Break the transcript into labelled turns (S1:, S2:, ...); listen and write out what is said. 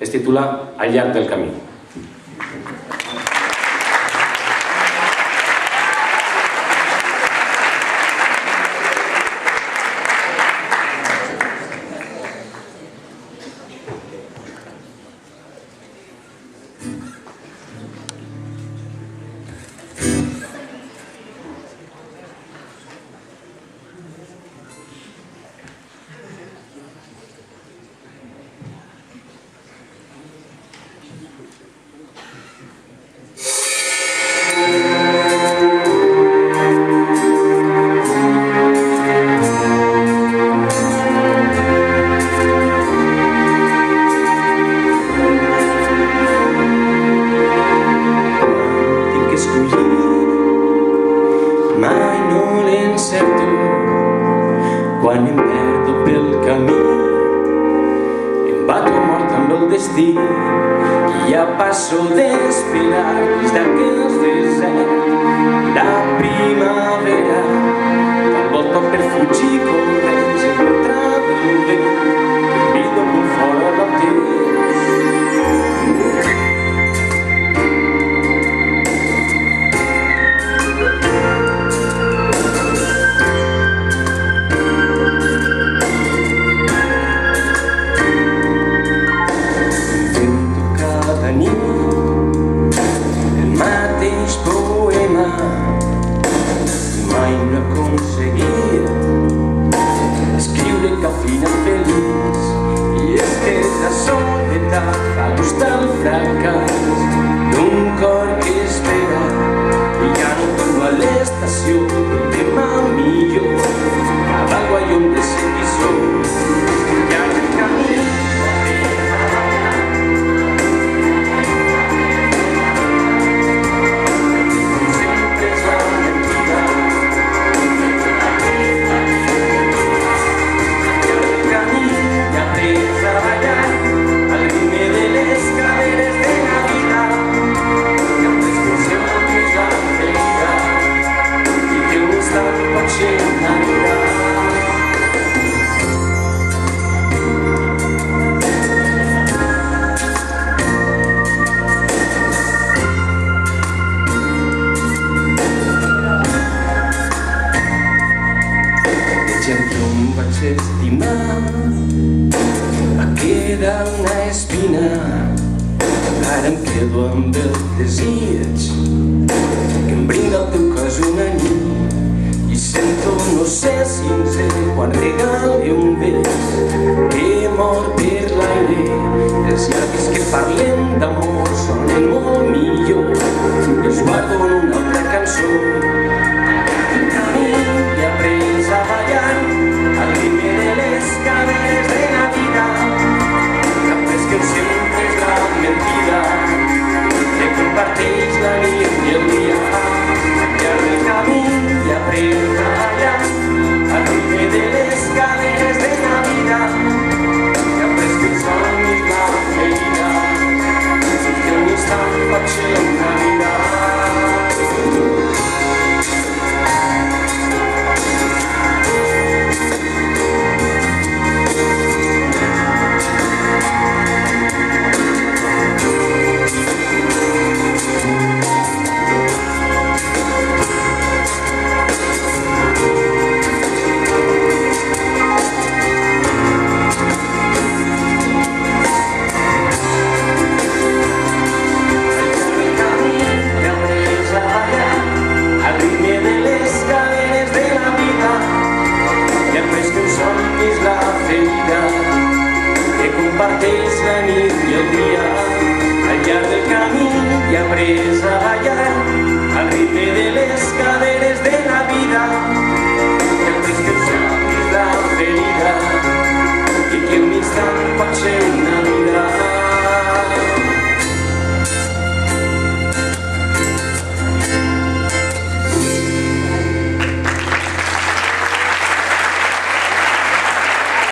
S1: Es titula Al llarg del camí.
S2: Quan em perdo pel camí, em bato mort amb el destí i ja passo d'esperar des d'aquells deserts la primavera t'envolta per fugir corrents en contra del vent que vido molt fora del temps. Mai no he aconseguit escriure cap final feliç i és que la soledat fa gustar el fracàs d'un cor que espera i ja no torno a l'estació del demà millor cada guaion de seguissó ja no el camí estimar va quedar una espina ara em quedo amb el desig que em brinda el teu cos una nit i sento no ser sincer quan regale un bes que mor per l'aire els llavis que parlen d'amor sonen molt millor els guardo en una altra cançó el camí que he après a ballar al ritme de les cadenes de la vida capes que sempre és la mentida que comparteix la nit i el dia al llarg del camí i après a treballar al ritme de les cadenes de la vida capes que el somni és la ferida que un instant pot ser una vida. Comparteix la nit i el dia al llarg del camí i après a ballar